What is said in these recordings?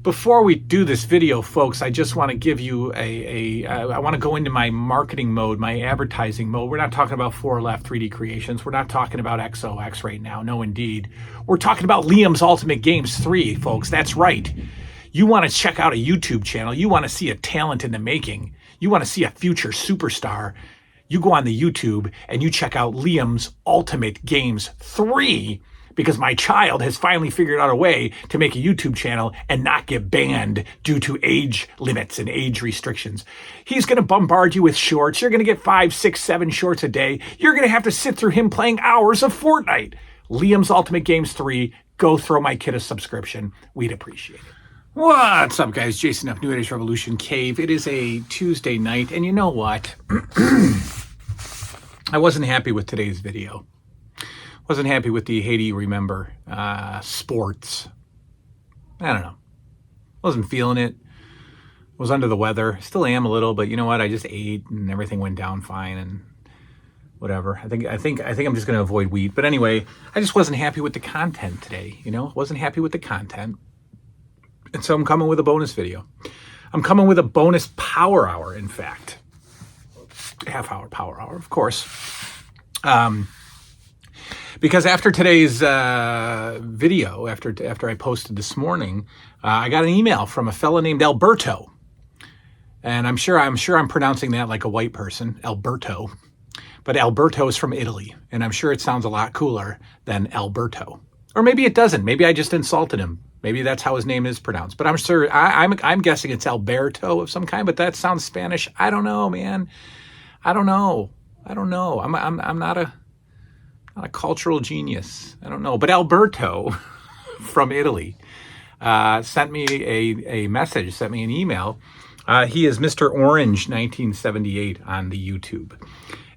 Before we do this video, folks, I just want to give you I want to go into my marketing mode, my advertising mode. We're not talking about 4 Left 3D Creations. We're not talking about XOX right now. No, indeed. We're talking about Liam's Ultimate Games 3, folks. That's right. You want to check out a YouTube channel. You want to see a talent in the making. You want to see a future superstar. You go on the YouTube and you check out Liam's Ultimate Games 3. Because my child has finally figured out a way to make a YouTube channel and not get banned due to age limits and age restrictions. He's going to bombard you with shorts. You're going to get 5, 6, 7 shorts a day. You're going to have to sit through him playing hours of Fortnite. Liam's Ultimate Games 3. Go throw my kid a subscription. We'd appreciate it. What's up, guys? Jason F. New Age Revolution Cave. It is a Tuesday night, and you know what? I wasn't happy with today's video. Wasn't happy with the Hey Do You Remember sports. I don't know. Wasn't feeling it. Was under the weather. Still am a little, but you know what? I just ate and everything went down fine and whatever. I think I'm just going to avoid wheat. But anyway, I just wasn't happy with the content today. You know, wasn't happy with the content. And so I'm coming with a bonus video. I'm coming with a bonus power hour, in fact. Half-hour power hour, of course. Because after today's video, after I posted this morning, I got an email from a fella named Alberto, and I'm sure I'm pronouncing that like a white person, Alberto, but Alberto is from Italy, and I'm sure it sounds a lot cooler than Alberto, or maybe it doesn't. Maybe I just insulted him. Maybe that's how his name is pronounced. But I'm sure I'm guessing it's Alberto of some kind. But that sounds Spanish. I don't know, man. I don't know. I'm not a cultural genius. I don't know. But Alberto from Italy sent me a message, sent me an email. He is Mr. Orange 1978 on the YouTube.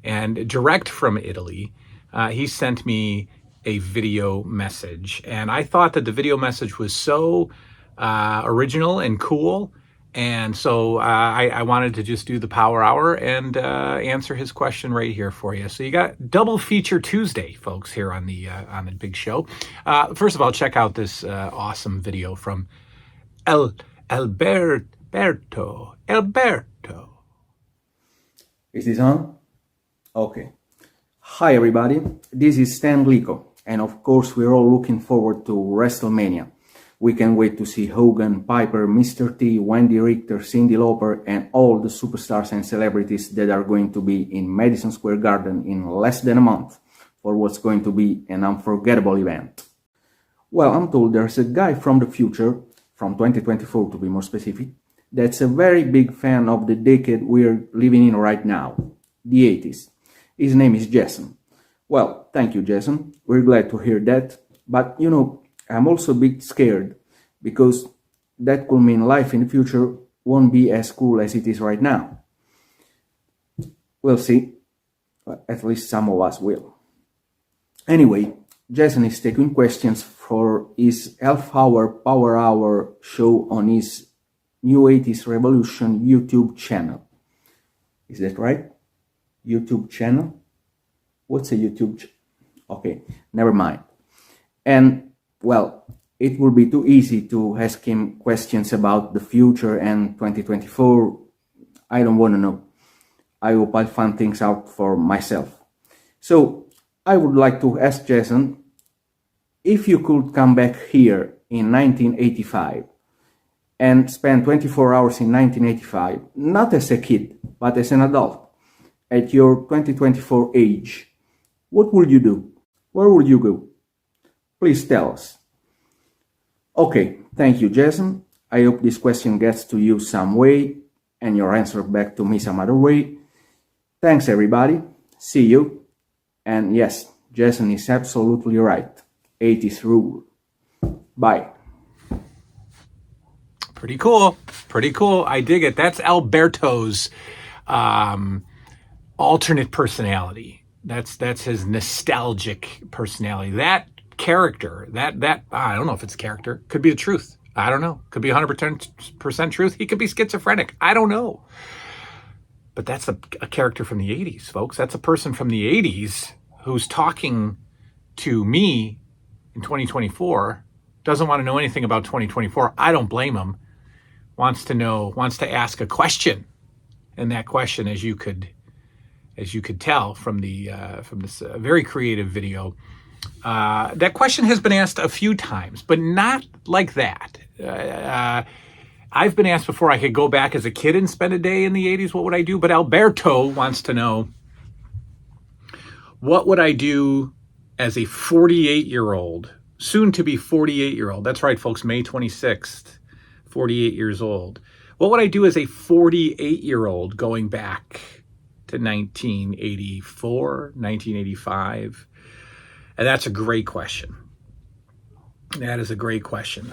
And direct from Italy, he sent me a video message. And I thought that the video message was so original and cool. And so I wanted to just do the power hour and answer his question right here for you. So you got double feature Tuesday, folks, here on the big show. First of all, check out this awesome video from Alberto. Is this on? Okay. Hi everybody, this is Stan Glico, and of course we're all looking forward to WrestleMania. We can't wait to see Hogan, Piper, Mr. T, Wendy Richter, Cyndi Lauper, and all the superstars and celebrities that are going to be in Madison Square Garden in less than a month for what's going to be an unforgettable event. Well, I'm told there's a guy from the future, from 2024 to be more specific, that's a very big fan of the decade we're living in right now, the 80s. His name is Jason. Well, thank you, Jason. We're glad to hear that. But, you know, I'm also a bit scared because that could mean life in the future won't be as cool as it is right now. We'll see. At least some of us will. Anyway, Jason is taking questions for his half-hour power hour show on his New 80s Revolution YouTube channel. Is that right? YouTube channel? What's a YouTube Okay, never mind. And well, it will be too easy to ask him questions about the future and 2024. I don't want to know. I hope I'll find things out for myself. So I would like to ask Jason, if you could come back here in 1985 and spend 24 hours in 1985, not as a kid, but as an adult, at your 2024 age, what would you do? Where would you go? Please tell us. Okay, thank you, Jason. I hope this question gets to you some way and your answer back to me some other way. Thanks, everybody. See you. And yes, Jason is absolutely right. 80s rule. Bye. Pretty cool. Pretty cool. I dig it. That's Alberto's alternate personality. That's his nostalgic personality. That character, that I don't know if it's a character. Could be the truth. I don't know. Could be 100% truth. He could be schizophrenic. I don't know. But that's a character from the 80s, folks. That's a person from the 80s who's talking to me in 2024 doesn't want to know anything about 2024. I don't blame him. Wants to ask a question. And that question, as you could tell from this very creative video, that question has been asked a few times, but not like that. I've been asked before I could go back as a kid and spend a day in the 80s. What would I do? But Alberto wants to know, what would I do as a 48-year-old, soon to be 48-year-old? That's right, folks, May 26th, 48 years old. What would I do as a 48-year-old going back to 1984, 1985? And that's a great question. That is a great question.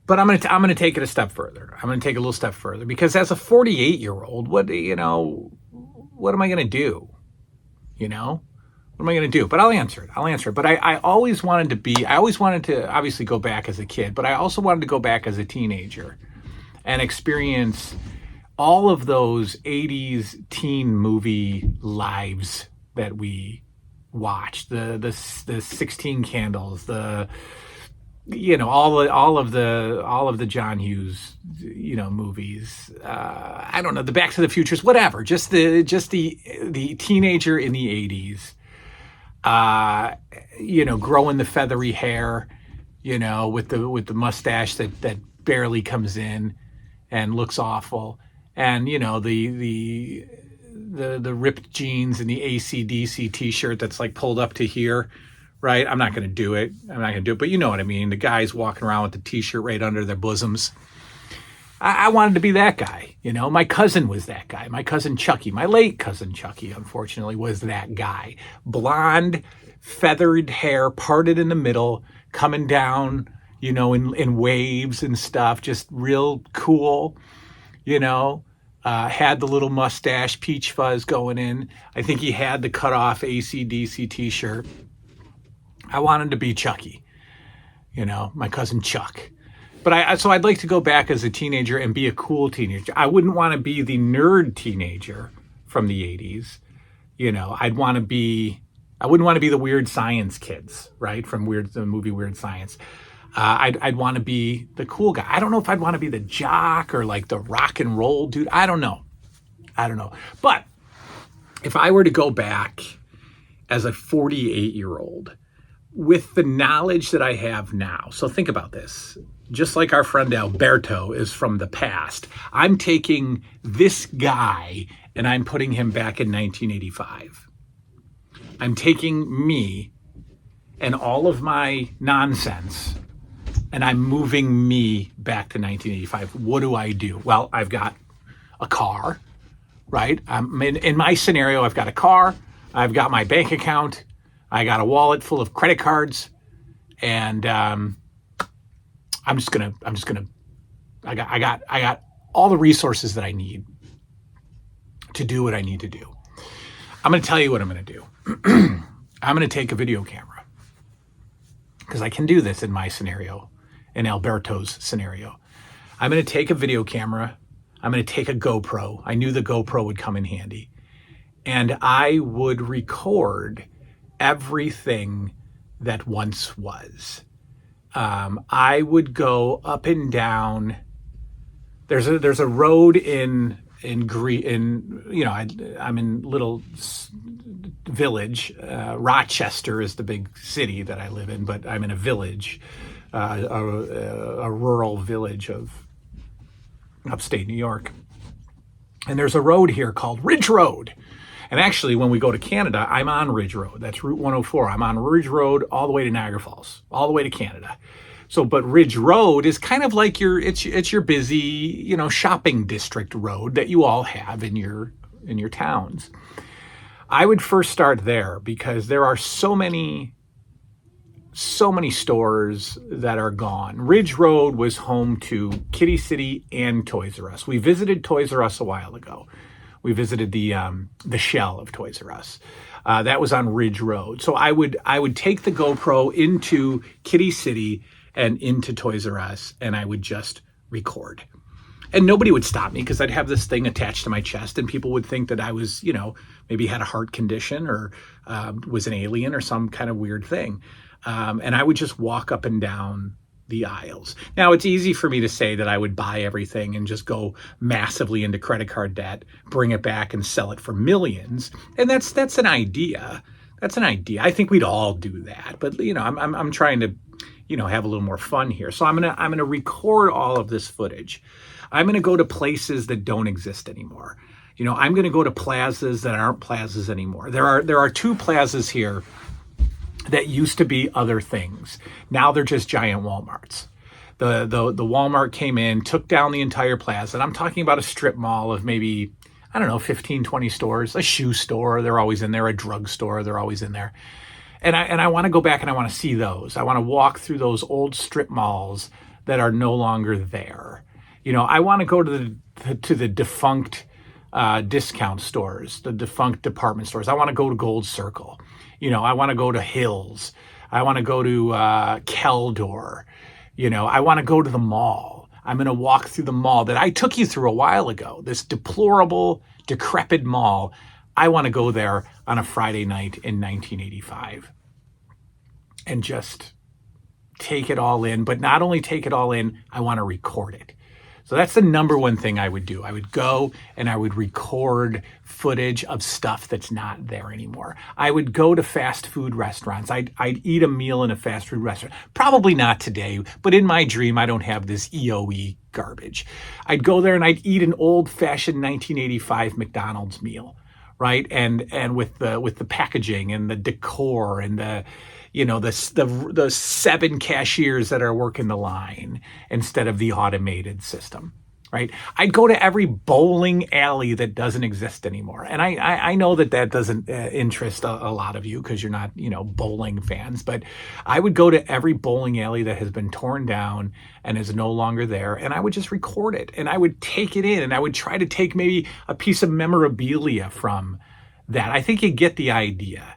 But I'm gonna take it a step further. I'm gonna take a little step further, because as a 48-year-old, what am I gonna do? What am I gonna do? But I'll answer it. But I always wanted to obviously go back as a kid, but I also wanted to go back as a teenager and experience all of those 80s teen movie lives that we watched. The 16 Candles, all of the John Hughes, movies. I don't know, the Back to the Futures, whatever. Just the teenager in the 80s. Growing the feathery hair, with the mustache that barely comes in and looks awful, and the ripped jeans and the AC/DC T-shirt that's like pulled up to here. Right? I'm not going to do it. But you know what I mean. The guys walking around with the T-shirt right under their bosoms. I wanted to be that guy. My cousin was that guy. My cousin Chucky, my late cousin Chucky, unfortunately, was that guy. Blonde, feathered hair, parted in the middle, coming down, in waves and stuff. Just real cool, had the little mustache, peach fuzz going in. I think he had the cut off AC/DC T-shirt. I wanted to be Chucky, my cousin Chuck. But so I'd like to go back as a teenager and be a cool teenager. I wouldn't want to be the nerd teenager from the 80s. I wouldn't want to be the Weird Science kids, right? From the movie Weird Science. I'd want to be the cool guy. I don't know if I'd want to be the jock or like the rock and roll dude. I don't know. But if I were to go back as a 48-year-old, with the knowledge that I have now. So think about this. Just like our friend Alberto is from the past, I'm taking this guy and I'm putting him back in 1985. I'm taking me and all of my nonsense and I'm moving me back to 1985. What do I do? Well, I've got a car, right? In my scenario, I've got a car, I've got my bank account, I got a wallet full of credit cards, and I got all the resources that I need to do what I need to do. I'm going to tell you what I'm going to do. I'm going to take a video camera, because I can do this in my scenario, in Alberto's scenario. I'm going to take a video camera. I'm going to take a GoPro. I knew the GoPro would come in handy. And I would record everything that once was. I would go up and down. There's a road I'm in little village. Rochester is the big city that I live in, but I'm in a village, a rural village of upstate New York. And there's a road here called Ridge Road. And actually, when we go to Canada, I'm on Ridge Road. That's Route 104. I'm on Ridge Road all the way to Niagara Falls, all the way to Canada. But Ridge Road is kind of like it's your busy, shopping district road that you all have in your towns. I would first start there because there are so many stores that are gone. Ridge Road was home to Kitty City and Toys R Us. We visited Toys R Us a while ago. We visited the shell of Toys R Us. That was on Ridge Road. So I would take the GoPro into Kitty City and into Toys R Us, and I would just record. And nobody would stop me because I'd have this thing attached to my chest, and people would think that I was, maybe had a heart condition or was an alien or some kind of weird thing. And I would just walk up and down the aisles. Now, it's easy for me to say that I would buy everything and just go massively into credit card debt, bring it back and sell it for millions. And that's an idea. That's an idea. I think we'd all do that. But, I'm trying to, have a little more fun here. So I'm going to record all of this footage. I'm going to go to places that don't exist anymore. I'm going to go to plazas that aren't plazas anymore. There are two plazas here that used to be other things. Now they're just giant Walmarts. The Walmart came in, took down the entire plaza. And I'm talking about a strip mall of maybe, 15, 20 stores, a shoe store, they're always in there, a drugstore, they're always in there. And I want to go back and I want to see those. I want to walk through those old strip malls that are no longer there. I want to go to the defunct discount stores, the defunct department stores. I want to go to Gold Circle. I want to go to Hills. I want to go to Keldor. I want to go to the mall. I'm going to walk through the mall that I took you through a while ago, this deplorable, decrepit mall. I want to go there on a Friday night in 1985 and just take it all in. But not only take it all in, I want to record it. So that's the number one thing I would do. I would go and I would record footage of stuff that's not there anymore. I would go to fast food restaurants. I'd eat a meal in a fast food restaurant. Probably not today, but in my dream, I don't have this EOE garbage. I'd go there and I'd eat an old-fashioned 1985 McDonald's meal, right? And with the packaging and the decor and the seven cashiers that are working the line instead of the automated system, right? I'd go to every bowling alley that doesn't exist anymore. And I know that doesn't interest a lot of you because you're not, bowling fans, but I would go to every bowling alley that has been torn down and is no longer there. And I would just record it and I would take it in and I would try to take maybe a piece of memorabilia from that. I think you get the idea,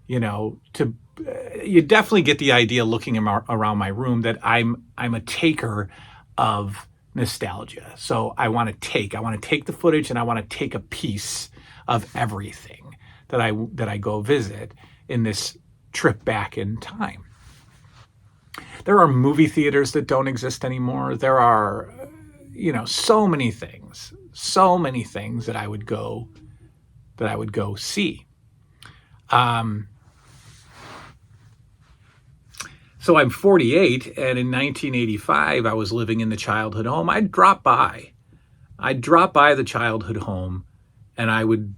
you definitely get the idea looking around my room that I'm a taker of nostalgia. So I want to take the footage and I want to take a piece of everything that I go visit in this trip back in time. There are movie theaters that don't exist anymore. There are, so many things that I would go see. So I'm 48, and in 1985, I was living in the childhood home. I'd drop by the childhood home, and I would,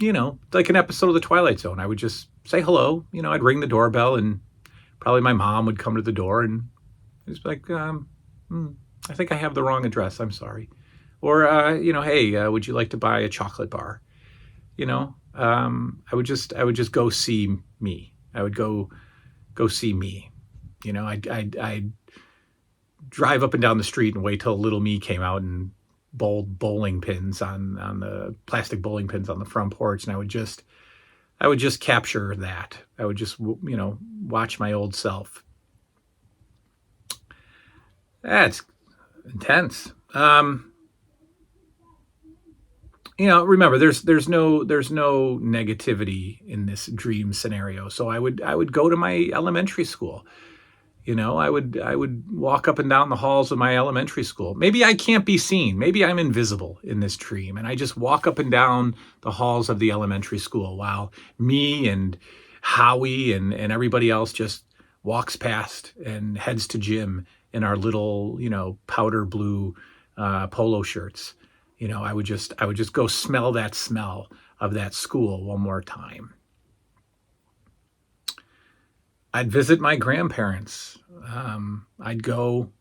like an episode of The Twilight Zone, I would just say hello. I'd ring the doorbell, and probably my mom would come to the door, and it's like, I think I have the wrong address. I'm sorry. Or, hey, would you like to buy a chocolate bar? I would just go see me. I would go see me. I'd drive up and down the street and wait till little me came out and bowled bowling pins on the plastic bowling pins on the front porch. And I would just capture that. I would just, watch my old self. That's intense. Remember, there's no negativity in this dream scenario. So I would go to my elementary school. I would walk up and down the halls of my elementary school. Maybe I can't be seen. Maybe I'm invisible in this dream. And I just walk up and down the halls of the elementary school while me and Howie and everybody else just walks past and heads to gym in our little, powder blue polo shirts. I would just go smell that smell of that school one more time. I'd visit my grandparents. I'd go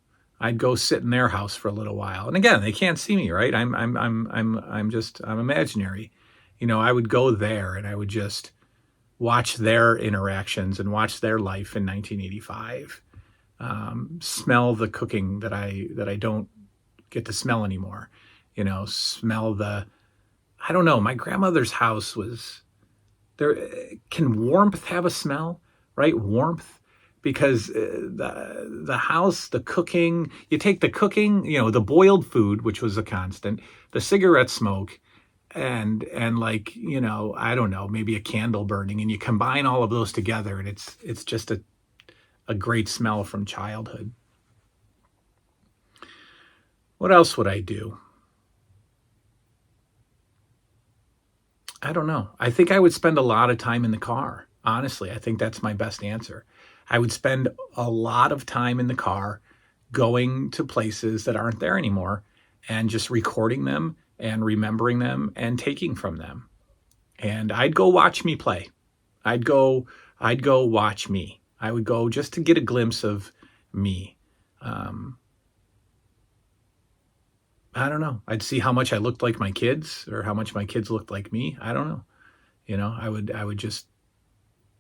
sit in their house for a little while. And again, they can't see me, right? I'm imaginary. I would go there and I would just watch their interactions and watch their life in 1985. Smell the cooking that I don't get to smell anymore. Smell I don't know. My grandmother's house was there. Can warmth have a smell, right? Warmth. because the house, the cooking, you take the cooking, the boiled food, which was a constant, the cigarette smoke, and like, I don't know, maybe a candle burning, and you combine all of those together, and it's just a great smell from childhood. What else would I do? I don't know. I think I would spend a lot of time in the car. Honestly, I think that's my best answer. I would spend a lot of time in the car going to places that aren't there anymore and just recording them and remembering them and taking from them. And I'd go watch me play. I'd go watch me. I would go just to get a glimpse of me. I don't know. I'd see how much I looked like my kids or how much my kids looked like me. I don't know. I would just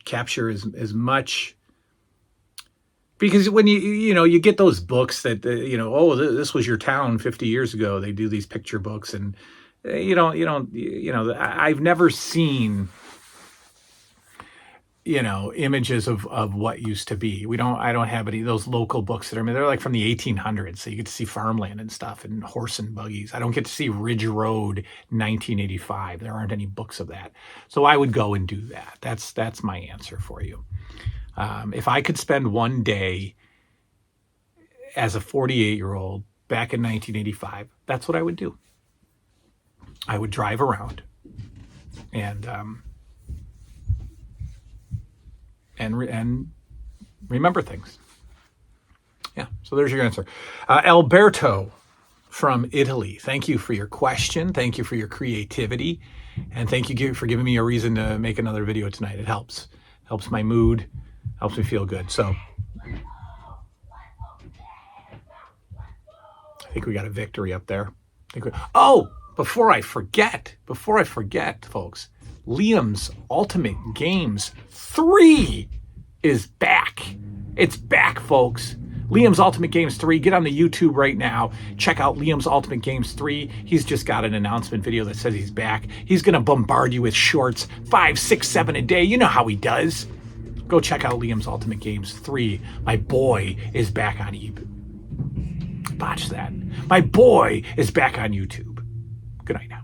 capture as much, because when you get those books that, this was your town 50 years ago. They do these picture books, and I've never seen, images of what used to be. I don't have any of those local books they're like from the 1800s. So you get to see farmland and stuff and horse and buggies. I don't get to see Ridge Road 1985. There aren't any books of that. So I would go and do that. That's my answer for you. If I could spend one day as a 48-year-old back in 1985, that's what I would do. I would drive around and remember things. Yeah, so there's your answer. Alberto from Italy, thank you for your question. Thank you for your creativity. And thank you for giving me a reason to make another video tonight. It helps my mood, helps me feel good. So I think we got a victory up there. Before I forget, folks, Liam's Ultimate Games 3 is back. It's back, folks. Liam's Ultimate Games 3. Get on the YouTube right now. Check out Liam's Ultimate Games 3. He's just got an announcement video that says he's back. He's going to bombard you with shorts 5, 6, 7 a day. You know how he does. Go check out Liam's Ultimate Games 3. My boy is back on YouTube. Botch that. My boy is back on YouTube. Good night now.